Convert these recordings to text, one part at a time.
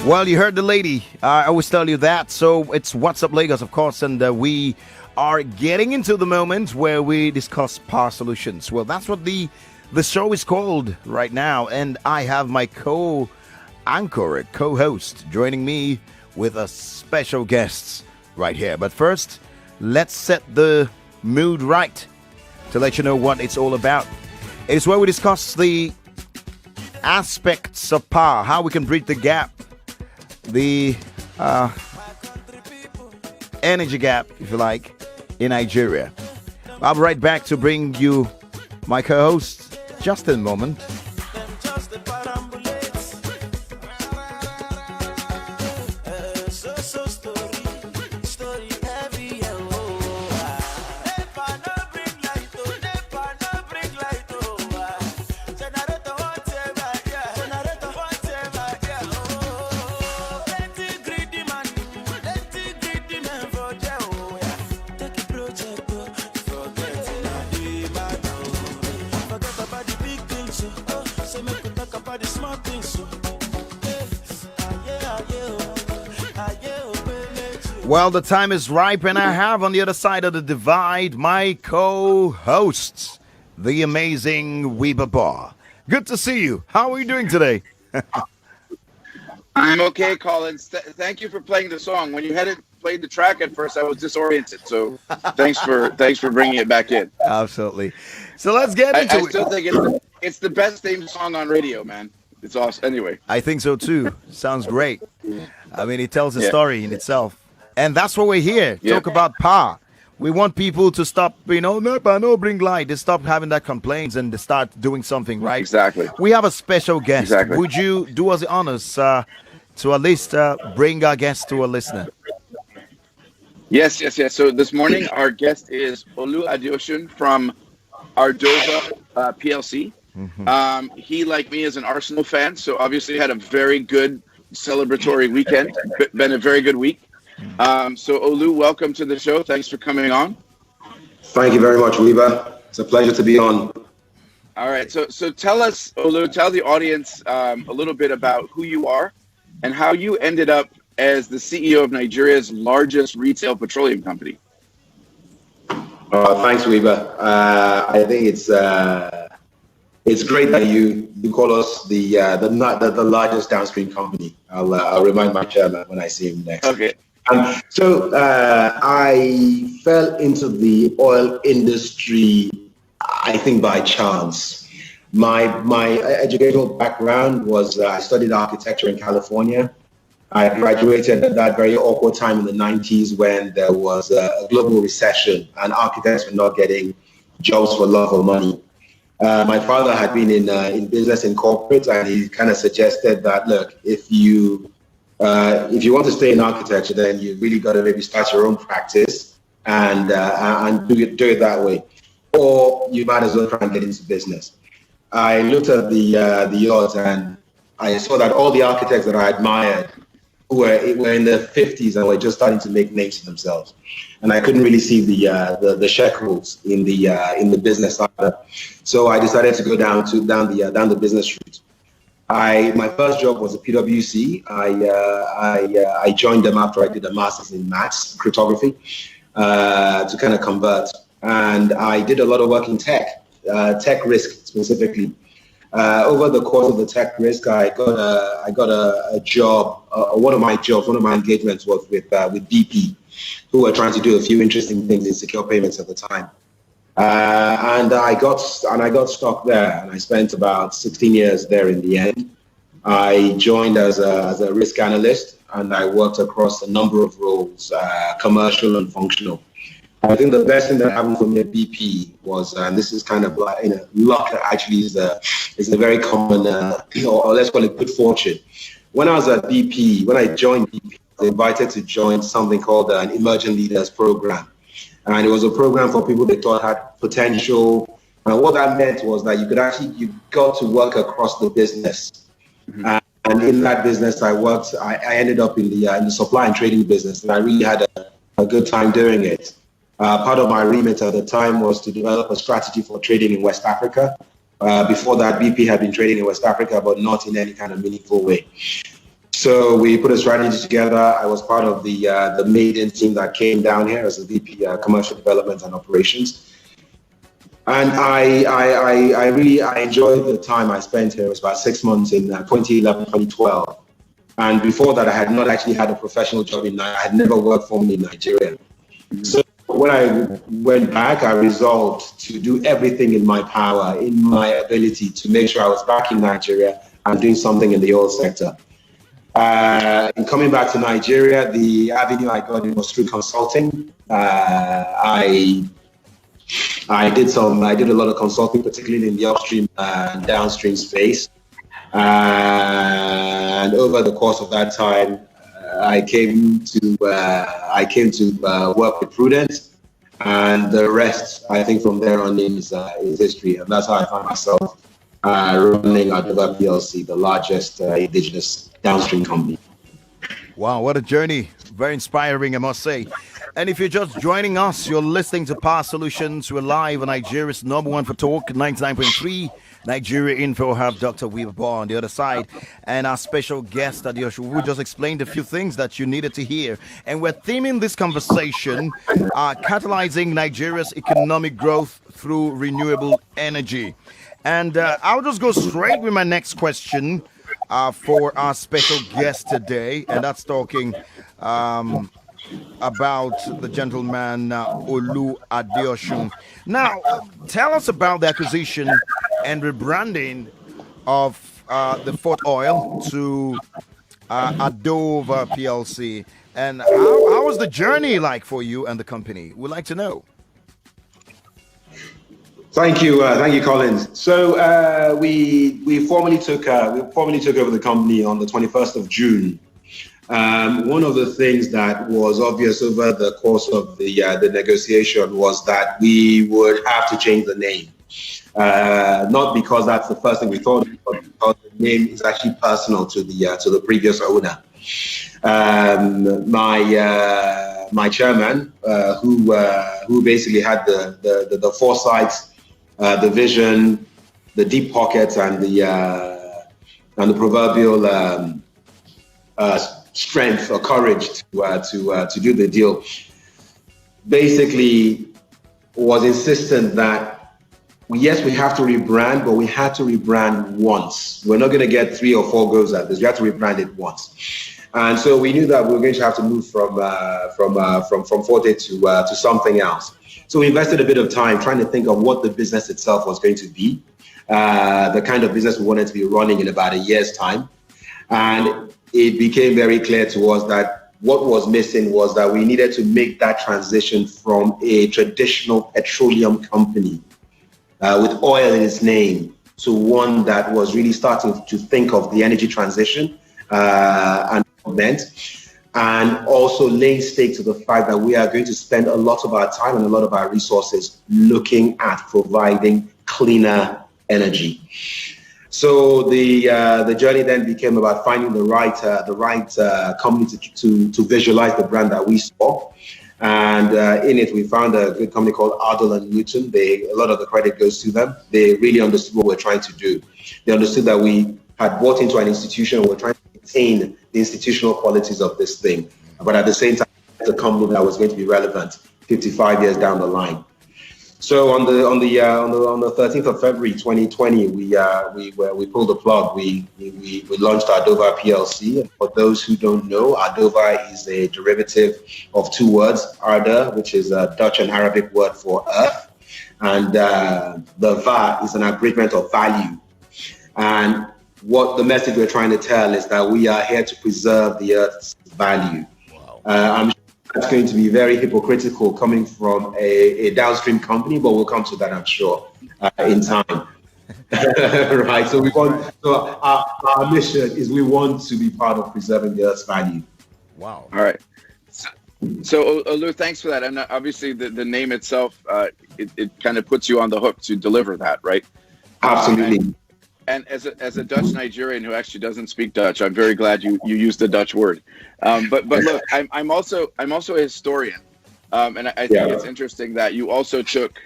Well, you heard the lady. I always tell you that. So it's What's Up Lagos, of course, and we are getting into the moment where we discuss power solutions. Well, that's what the show is called right now, and I have my co-anchor, co-host, joining me with a special guest right here. But first, let's set the mood right to let you know what it's all about. It is where we discuss the aspects of power, how we can bridge the gap, the energy gap, if you like, in Nigeria. I'll be right back to bring you my co-host just in a moment. Well, the time is ripe, and I have on the other side of the divide my co-hosts, the amazing Wiebe Boer. Good to see you. How are you doing today? I'm okay, Collins. Thank you for playing the song. When you played the track at first, I was disoriented. So thanks for bringing it back in. Absolutely. So let's get into it. I still think it's the best theme song on radio, man. It's awesome. Anyway, I think so too. Sounds great. I mean, it tells a story in itself. And that's what we're here. Talk about power. We want people to stop, no bring light. They stop having that complaints and they start doing something, right? Exactly. We have a special guest. Exactly. Would you do us the honors to at least bring our guest to a listener? Yes. So this morning, our guest is Olumide Adeosun from Ardova PLC. Mm-hmm. He, like me, is an Arsenal fan, so obviously had a very good celebratory weekend. Been a very good week. So Olu, welcome to the show. Thanks for coming on. Thank you very much, Wiebe. It's a pleasure to be on. All right. So tell us, Olu, tell the audience a little bit about who you are and how you ended up as the CEO of Nigeria's largest retail petroleum company. Thanks, Wiebe. I think it's great that you call us the largest downstream company. I'll remind my chairman when I see him next. Okay. So I fell into the oil industry, I think, by chance. My educational background was I studied architecture in California. I graduated at that very awkward time in the 90s when there was a global recession and architects were not getting jobs for love or money. My father had been in business in corporate, and he kind of suggested that, look, if you want to stay in architecture, then you really got to maybe start your own practice and do it that way, or you might as well try and get into business. I looked at the odds, and I saw that all the architects that I admired were in their 50s and were just starting to make names for themselves, and I couldn't really see the shekels in the business either. So I decided to go down the business route. My first job was at PwC. I joined them after I did a master's in maths, cryptography, to kind of convert. And I did a lot of work in tech risk specifically. Over the course of the tech risk, I got a job. One of my engagements was with BP, who were trying to do a few interesting things in secure payments at the time. And I got stuck there, and I spent about 16 years there in the end. I joined as a risk analyst, and I worked across a number of roles, commercial and functional. I think the best thing that happened for me at BP was, and this is kind of like, luck actually is a very common, or let's call it good fortune. When I was at BP, when I joined BP, I was invited to join something called an Emerging Leaders Program. And it was a program for people they thought had potential. And what that meant was that you got to work across the business. Mm-hmm. And in that business, I ended up in the supply and trading business, and I really had a good time doing it. Part of my remit at the time was to develop a strategy for trading in West Africa. Before that, BP had been trading in West Africa, but not in any kind of meaningful way. So we put a strategy together. I was part of the maiden team that came down here as a VP Commercial Development and Operations. And I really enjoyed the time I spent here. It was about 6 months in 2011, 2012. And before that, I had not actually had a professional job in Nigeria. I had never worked formally in Nigeria. So when I went back, I resolved to do everything in my power, in my ability, to make sure I was back in Nigeria and doing something in the oil sector. In coming back to Nigeria, the avenue I got in was through consulting. I did a lot of consulting, particularly in the upstream and downstream space. And over the course of that time, I came to work with Prudence, and the rest, I think, from there on is history. And that's how I found myself running Ardova PLC, the largest indigenous downstream company. Wow, what a journey. Very inspiring, I must say. And if you're just joining us, you're listening to Power Solutions. We're live on Nigeria's number one for talk, 99.3 Nigeria Info. Have Dr. Wiebe Boer on the other side. And our special guest, Adeosun, who just explained a few things that you needed to hear. And we're theming this conversation, catalyzing Nigeria's economic growth through renewable energy. And I'll just go straight with my next question for our special guest today. And that's talking about the gentleman Olumide Adeosun. Now, tell us about the acquisition and rebranding of the Fort Oil to Ardova PLC. And how was the journey like for you and the company? We'd like to know. Thank you, Collins. So we formally took over the company on the 21st of June. One of the things that was obvious over the course of the negotiation was that we would have to change the name. Not because that's the first thing we thought, but because the name is actually personal to the previous owner. My chairman, who basically had the foresight, the vision, the deep pockets, and the proverbial strength or courage to do the deal, basically was insistent that yes, we have to rebrand, but we had to rebrand once. We're not going to get 3 or 4 goes at this. We have to rebrand it once. And so we knew that we were going to have to move from Forte to something else. So we invested a bit of time trying to think of what the business itself was going to be, the kind of business we wanted to be running in about a year's time. And it became very clear to us that what was missing was that we needed to make that transition from a traditional petroleum company with oil in its name to one that was really starting to think of the energy transition and also laying stake to the fact that we are going to spend a lot of our time and a lot of our resources looking at providing cleaner energy. So the journey then became about finding the right company to visualize the brand that we saw. And in it, we found a good company called Ardova Newton. A lot of the credit goes to them. They really understood what we're trying to do. They understood that we had bought into an institution and we're trying to maintain the institutional qualities of this thing. But at the same time, it's a company that was going to be relevant 55 years down the line. So on the 13th of February 2020, we pulled the plug. We launched Ardova PLC. And for those who don't know, Ardova is a derivative of 2 words: Arda, which is a Dutch and Arabic word for earth, and the Va is an abridgment of value. And what the message we're trying to tell is that we are here to preserve the earth's value. Wow. I'm that's going to be very hypocritical coming from a downstream company, but we'll come to that, I'm sure, in time. Right. So our mission is we want to be part of preserving the earth's value. Wow. All right. So Olu, thanks for that. And obviously the name itself, it kind of puts you on the hook to deliver that, right? Absolutely. And as a Dutch Nigerian who actually doesn't speak Dutch, I'm very glad you used the Dutch word. But look, I'm also a historian, and I think it's interesting that you also took,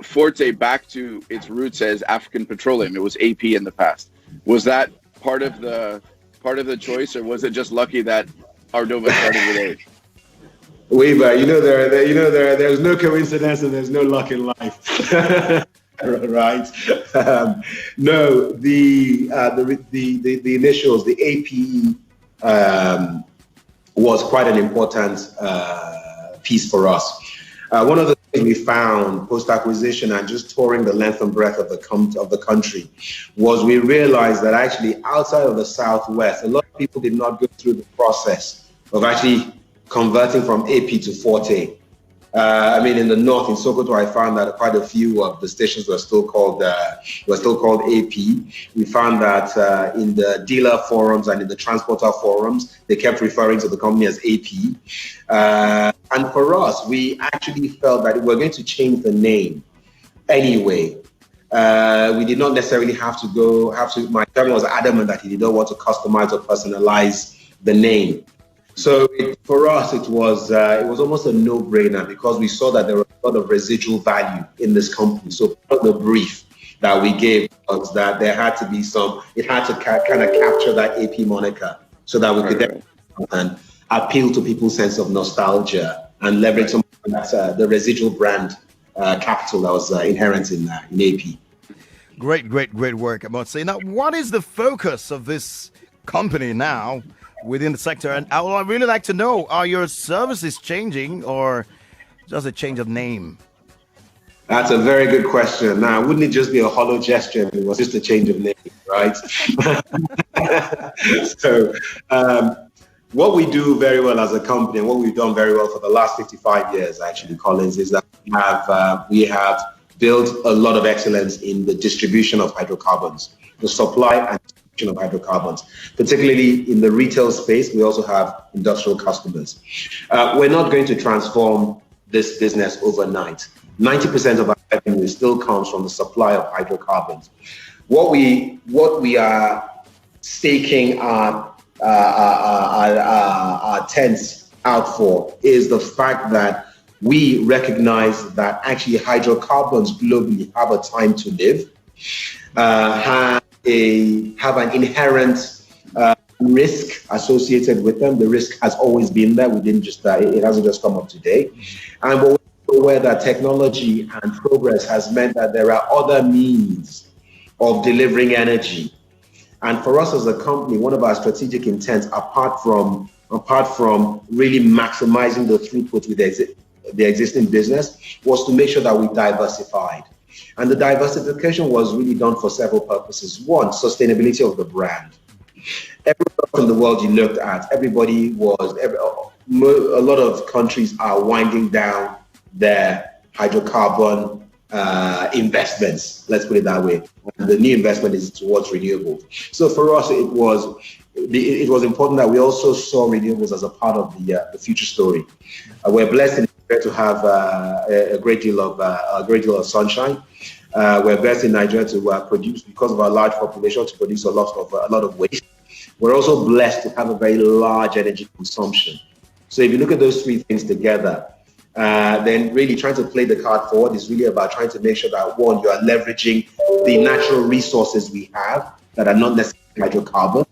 Forte back to its roots as African Petroleum. It was AP in the past. Was that part of the part of the choice, or was it just lucky that Ardova started with A? Wiebe, there's no coincidence and there's no luck in life. Right? No, the initials, the APE, was quite an important piece for us. One of the things we found post-acquisition and just touring the length and breadth of the country was we realized that actually outside of the Southwest, a lot of people did not go through the process of actually converting from AP to Forte. In the north, in Sokoto, I found that quite a few of the stations were still called AP. We found that in the dealer forums and in the transporter forums, they kept referring to the company as AP. And for us, we actually felt that if we're going to change the name anyway, we did not necessarily have to. My chairman was adamant that he did not want to customize or personalize the name. So for us, it was almost a no-brainer because we saw that there was a lot of residual value in this company. So part of the brief that we gave was that there had to be it had to kind of capture that AP moniker so that we could then appeal to people's sense of nostalgia and leverage some of that, the residual brand capital that was inherent in AP. Great work, I must say. Now, what is the focus of this company now within the sector? And I would really like to know, are your services changing or just a change of name? That's a very good question. Now, wouldn't it just be a hollow gesture if it was just a change of name, right? So what we do very well as a company, and what we've done very well for the last 55 years, actually, Collins, is that we have built a lot of excellence in the distribution of hydrocarbons, the supply and distribution of hydrocarbons. Particularly in the retail space, we also have industrial customers. We're not going to transform this business overnight. 90% of our revenue still comes from the supply of hydrocarbons. What we are staking our tents out for is the fact that we recognize that actually hydrocarbons globally have a time to live, have an inherent risk associated with them. The risk has always been there. We didn't just it hasn't just come up today. And we're aware that technology and progress has meant that there are other means of delivering energy. And for us as a company, one of our strategic intents, apart from really maximizing the throughput with the existing business, was to make sure that we diversified. And the diversification was really done for several purposes. One, sustainability of the brand. Everywhere in the world you looked at, a lot of countries are winding down their hydrocarbon investments, let's put it that way. And the new investment is towards renewable. So for us, it was important that we also saw renewables as a part of the future story. We're blessed in Nigeria to have a great deal of sunshine. We're blessed in Nigeria to produce, because of our large population, to produce a lot of waste. We're also blessed to have a very large energy consumption. So if you look at those three things together, then really trying to play the card forward is really about trying to make sure that, one, you are leveraging the natural resources we have that are not necessarily hydrocarbon,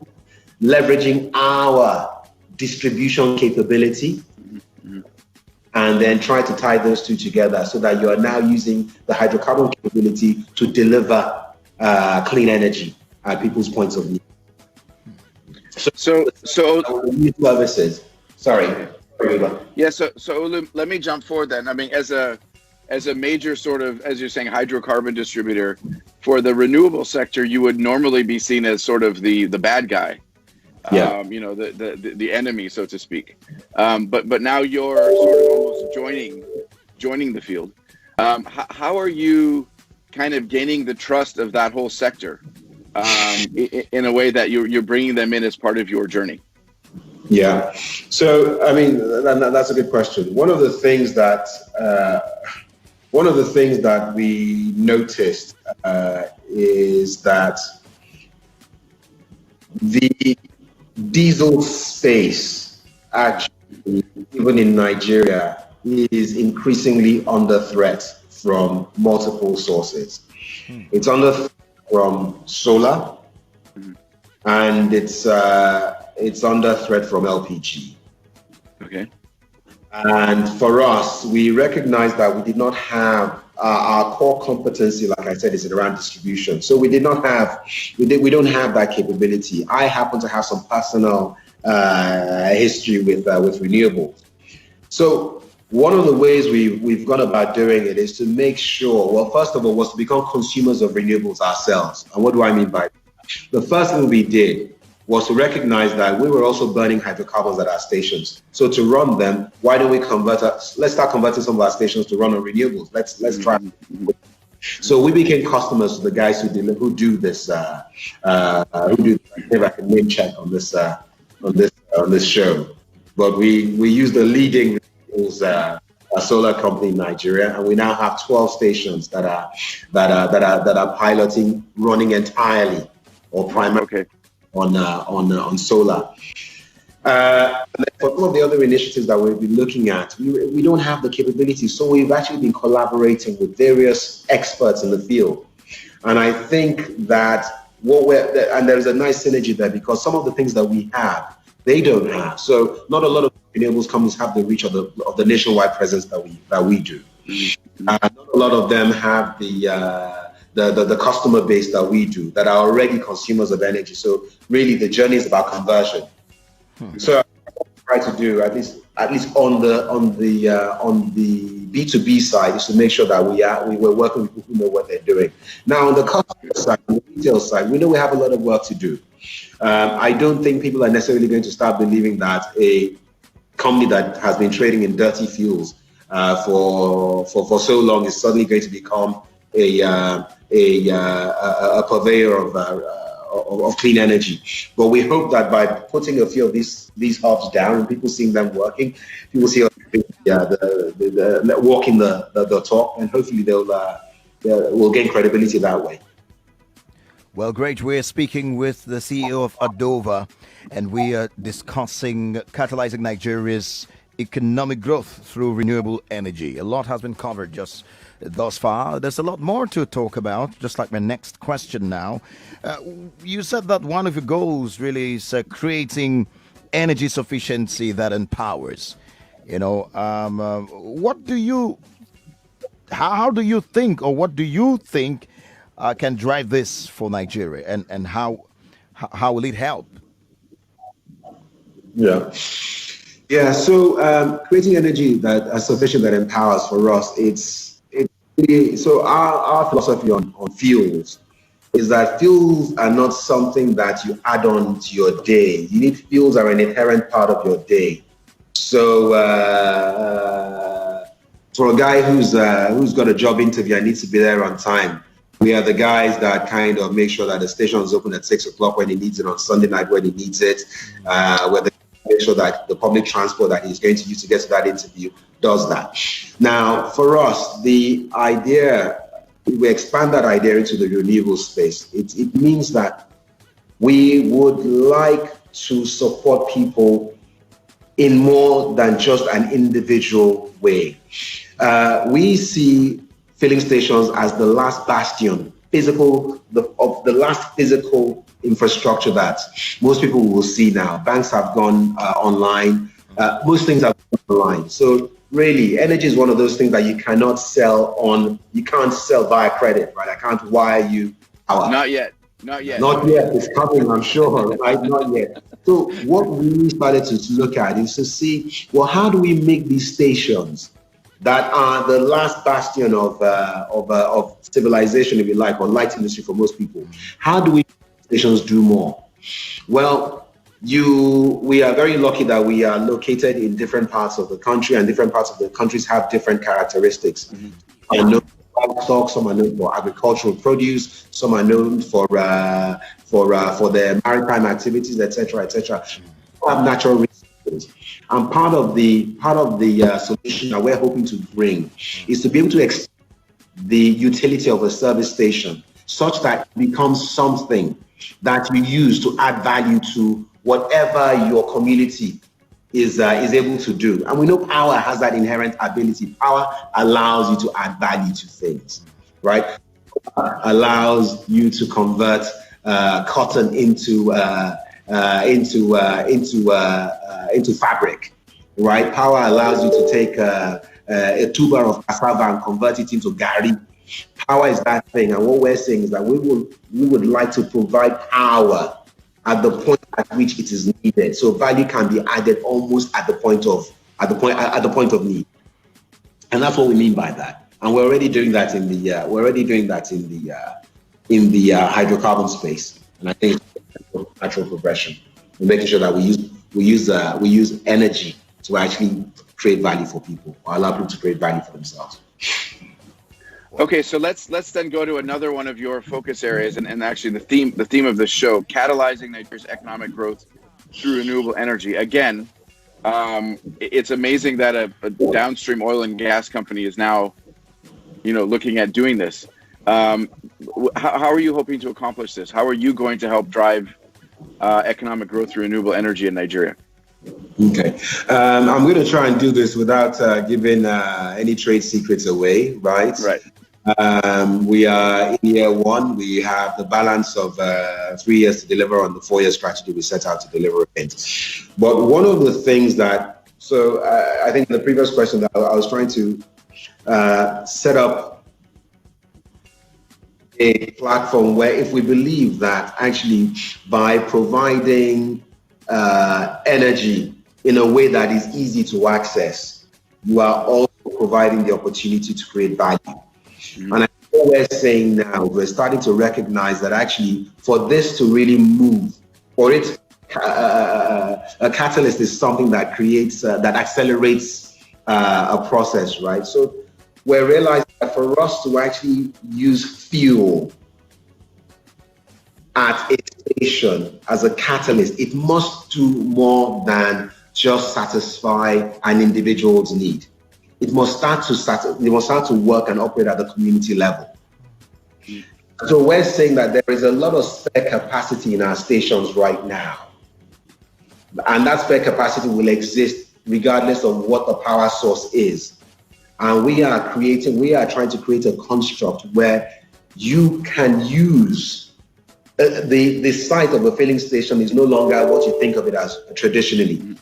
leveraging our distribution capability, and then try to tie those two together so that you are now using the hydrocarbon capability to deliver clean energy at people's points of view. So new services. Sorry. Yeah, so let me jump forward then. I mean, as a major sort of, as you're saying, hydrocarbon distributor for the renewable sector, you would normally be seen as sort of the bad guy, the enemy, so to speak. But now you're sort of almost joining the field. How are you kind of gaining the trust of that whole sector in a way that you're bringing them in as part of your journey? Yeah. So, I mean, that's a good question. One of the things that we noticed is that the diesel space, actually, even in Nigeria, is increasingly under threat from multiple sources. It's under threat from solar. and it's under threat from LPG. Okay. And for us, we recognize that we did not have our core competency, like I said, is around distribution. So we don't have that capability. I happen to have some personal history with Renewable. So one of the ways we've gone about doing it is to make sure, well, first of all, was to become consumers of renewables ourselves. And what do I mean by that? The first thing we did was to recognize that we were also burning hydrocarbons at our stations. So to run them, why don't we let's start converting some of our stations to run on renewables. Let's try. So we became customers to the guys who do this, if I can name check on this show. But we use the leading solar company in Nigeria, and we now have 12 stations that are piloting, running entirely or primarily on solar. And for some of the other initiatives that we'll be looking at, we don't have the capability, so we've actually been collaborating with various experts in the field. And I think that and there's a nice synergy there, because some of the things that we have, they don't have. So not a lot of renewables companies have the reach of the nationwide presence that we do. Not a lot of them have the customer base that we do, that are already consumers of energy. So really the journey is about conversion. So what we try to do, at least on the B2B side, is to make sure that we're working with people who know what they're doing. Now on the customer side, on the retail side, we know we have a lot of work to do. I don't think people are necessarily going to start believing that a company that has been trading in dirty fuels for so long is suddenly going to become a purveyor of clean energy. But we hope that by putting a few of these hubs down and people seeing them working, people see walking the talk, and hopefully we'll gain credibility that way. Well, great. We're speaking with the CEO of Ardova, and we are discussing catalyzing Nigeria's economic growth through renewable energy. A lot has been covered just thus far. There's a lot more to talk about, just like my next question now. You said that one of your goals really is creating energy sufficiency that empowers. How do you think, or what do you think can drive this for Nigeria, and how will it help? Yeah. So creating energy that is sufficient, that empowers, for us, so our philosophy on fuels is that fuels are not something that you add on to your day. Fuels are an inherent part of your day. So for a guy who's got a job interview and needs to be there on time, we are the guys that kind of make sure that the station is open at 6 o'clock when he needs it, on Sunday night when he needs it. Make sure that the public transport that he's going to use to get to that interview does that. Now, for us, the idea, we expand that idea into the renewable space. It means that we would like to support people in more than just an individual way. We see filling stations as the last bastion, of the last physical infrastructure that most people will see now. Banks have gone online. Most things have gone online. So really, energy is one of those things that you cannot sell on. You can't sell via credit, right? I can't wire you power. Not yet. Not yet. It's coming, I'm sure, right? Not yet. So what we started to look at is to see, well, how do we make these stations that are the last bastion of civilization, if you like, or light industry for most people? How do we make stations do more? Well, we are very lucky that we are located in different parts of the country, and different parts of the countries have different characteristics. I know livestock, some are known for agricultural produce, some are known for their maritime activities, etc., etc. Have natural resources. And part of the solution that we're hoping to bring is to be able to extend the utility of a service station such that it becomes something that you use to add value to whatever your community is able to do. And we know power has that inherent ability. Power allows you to add value to things, right? Allows you to convert cotton into fabric, right? Power allows you to take a tuber of cassava and convert it into gari. Power is that thing, and what we're saying is that we would like to provide power at the point at which it is needed, so value can be added almost at the point of need, and that's what we mean by that. And we're already doing that in the hydrocarbon space, and I think it's natural progression. We're making sure that we use energy to actually create value for people, or allow people to create value for themselves. Okay, so let's then go to another one of your focus areas, and actually the theme of the show, catalyzing Nigeria's economic growth through renewable energy. Again, it's amazing that a downstream oil and gas company is now, looking at doing this. How are you hoping to accomplish this? How are you going to help drive economic growth through renewable energy in Nigeria? Okay, I'm going to try and do this without giving any trade secrets away, right? Right. We are in year one. We have the balance of 3 years to deliver on the 4-year strategy we set out to deliver against. But one of the things that, I think in the previous question that I was trying to set up a platform where if we believe that actually by providing energy in a way that is easy to access, you are also providing the opportunity to create value. And I think what we're saying now, we're starting to recognize that actually for this to really move, for it, a catalyst is something that creates, that accelerates a process, right? So we're realizing that for us to actually use fuel at a station as a catalyst, it must do more than just satisfy an individual's need. It must start to work and operate at the community level. So we're saying that there is a lot of spare capacity in our stations right now. And that spare capacity will exist regardless of what the power source is. And we are trying to create a construct where you can use the site of a filling station is no longer what you think of it as traditionally.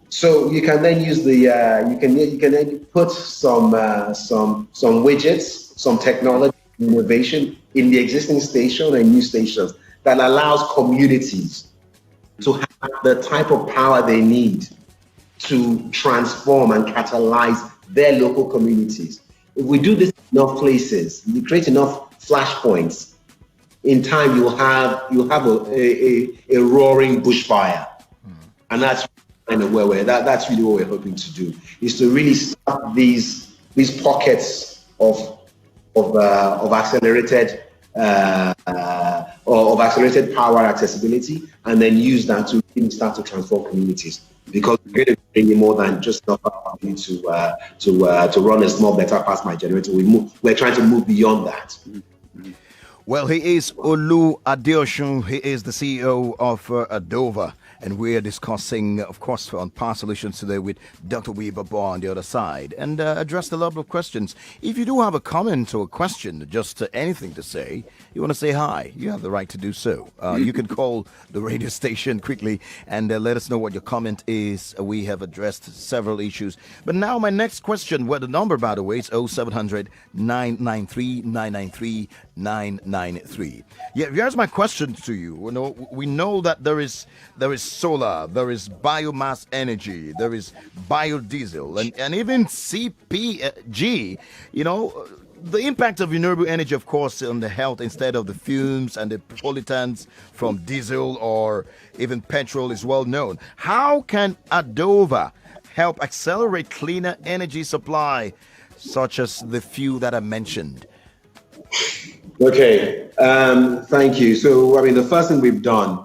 So you can then use you can then put some widgets, some technology, innovation in the existing station and new stations that allows communities to have the type of power they need to transform and catalyze their local communities. If we do this in enough places, we create enough flashpoints, in time you'll have a roaring bushfire, and that's kind of where that's really what we're hoping to do, is to really start these pockets of accelerated power accessibility, and then use that to really start to transform communities. Because we're going to bring more than just enough power to run a small better past my generator. We're trying to move beyond that. Well, he is Olumide Adeosun. He is the CEO of Ardova. And we are discussing, of course, on Power Solutions today with Dr. Wiebe Boer on the other side, and addressed a lot of questions. If you do have a comment or a question, just anything to say, you want to say hi, you have the right to do so. You can call the radio station quickly and let us know what your comment is. We have addressed several issues. But now my next question, well, the number, by the way, is 0700 993 993 993. Yeah, here's my question to you. We know that there is solar, there is biomass energy, there is biodiesel, and even CPG. The impact of renewable energy, of course, on the health, instead of the fumes and the pollutants from diesel or even petrol, is well known. How can Ardova help accelerate cleaner energy supply, such as the few that I mentioned? Okay, thank you. So, the first thing we've done,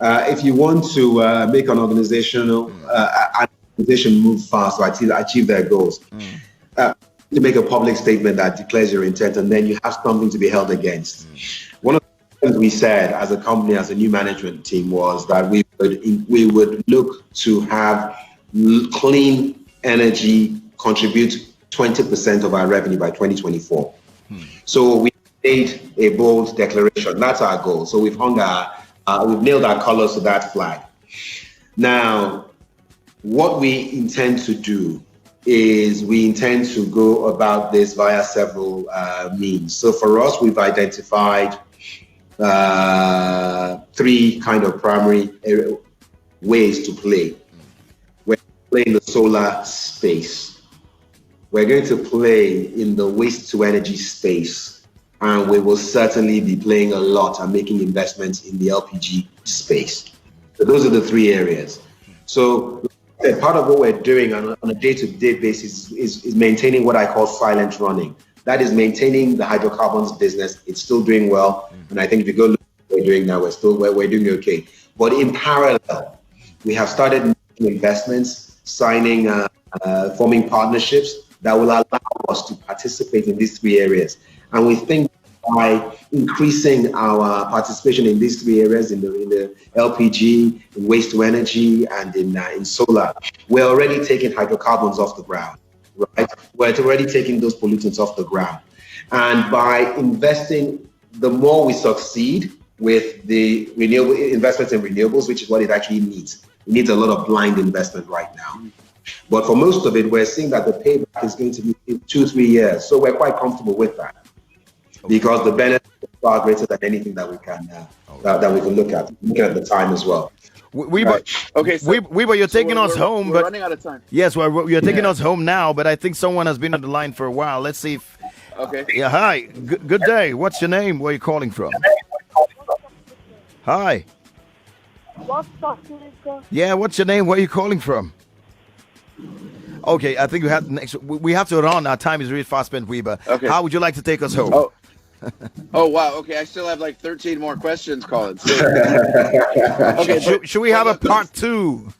if you want to make an organization move fast to achieve their goals, to make a public statement that declares your intent, and then you have something to be held against. One of the things we said as a company, as a new management team, was that we would look to have clean energy contribute 20% of our revenue by 2024. So we made a bold declaration. That's our goal. So we've we've nailed our colors to that flag. Now, what we intend to do is we intend to go about this via several means. So for us, we've identified three kind of primary ways to play. We're playing in the solar space. We're going to play in the waste to energy space, and we will certainly be playing a lot and making investments in the LPG space. So those are the three areas. So part of what we're doing on a day-to-day basis is maintaining what I call silent running. That is maintaining the hydrocarbons business. It's still doing well, and I think if you go look at what we're doing now, we're doing okay. But in parallel, we have started making investments, signing, forming partnerships that will allow us to participate in these three areas. And we think by increasing our participation in these three areas, in the LPG, in waste to energy, and in solar, we're already taking hydrocarbons off the ground, right? We're already taking those pollutants off the ground. And by investing, the more we succeed with the renewable investments in renewables, which is what it actually needs. It needs a lot of blind investment right now. But for most of it, we're seeing that the payback is going to be in 2-3 years. So we're quite comfortable with that. Because the benefit is far greater than anything that we can that we can look at the time as well. Wiebe, right. Okay, so, Wiebe, you're taking us home, we're but running out of time. Yes, you're taking us home now, but I think someone has been on the line for a while. Let's see if. Okay. Yeah. Hi. Good day. What's your name? Where are you calling from? Hi. Yeah. What's your name? Where are you calling from? Okay, I think we have to run. Our time is really fast spent, Wiebe. Okay. How would you like to take us home? Oh wow. Okay, I still have like 13 more questions, Collins. Okay, should we have a part 2?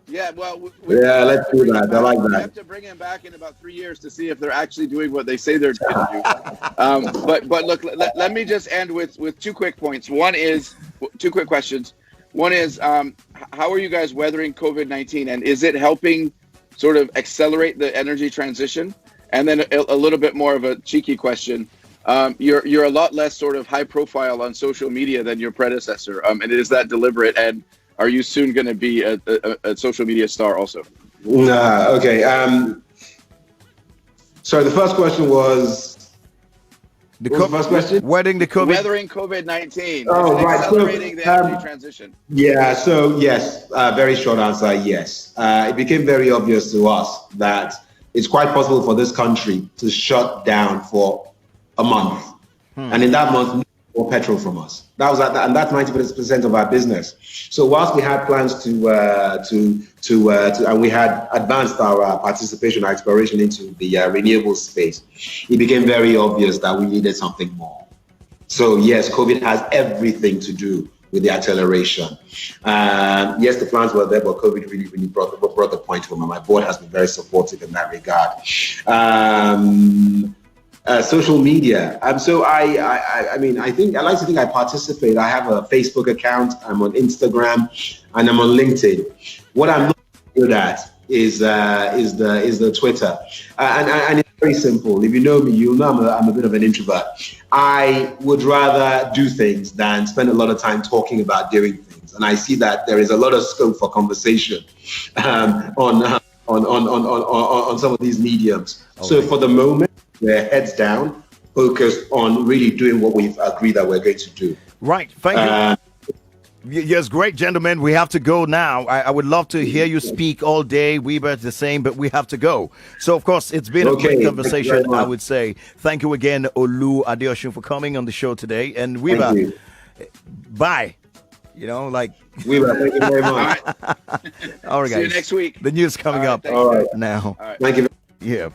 Yeah, well, let's do that. I like that. We have to bring him back in about 3 years to see if they're actually doing what they say they're going to do. But look, let me just end with 2 quick points. 2 quick questions. One is, how are you guys weathering COVID-19, and is it helping sort of accelerate the energy transition? And then a little bit more of a cheeky question. You're a lot less sort of high profile on social media than your predecessor. And is that deliberate? And are you soon going to be a social media star also? Okay. Sorry, the first question was. What was the first question? Weathering COVID-19. Oh, right. Accelerating the energy transition. Yeah. So yes, very short answer. Yes. It became very obvious to us that it's quite possible for this country to shut down for a month, and in that month, no more petrol from us. That was and that's 90% of our business. So whilst we had plans and we had advanced our participation, our exploration into the renewable space, it became very obvious that we needed something more. So yes, COVID has everything to do with the acceleration. Yes, the plans were there, but COVID really brought the point home, and my board has been very supportive in that regard. Social media. So I mean, I like to think I participate. I have a Facebook account. I'm on Instagram, and I'm on LinkedIn. What I'm not good at is the Twitter, and it's very simple. If you know me, you'll know I'm a bit of an introvert. I would rather do things than spend a lot of time talking about doing things, and I see that there is a lot of scope for conversation on some of these mediums. Okay. So for the moment, we're heads down, focused on really doing what we've agreed that we're going to do. Right. Thank you. Yes, great, gentlemen. We have to go now. I would love to hear you speak all day. Wiebe, the same, but we have to go. So, of course, it's been a great conversation, I would say. Thank you again, Olumide Adeosun, for coming on the show today. And Wiebe, bye. You know, like... Wiebe, thank you very much. All right, guys. See you next week. The news coming up All right. now. All right. Thank you. Yeah.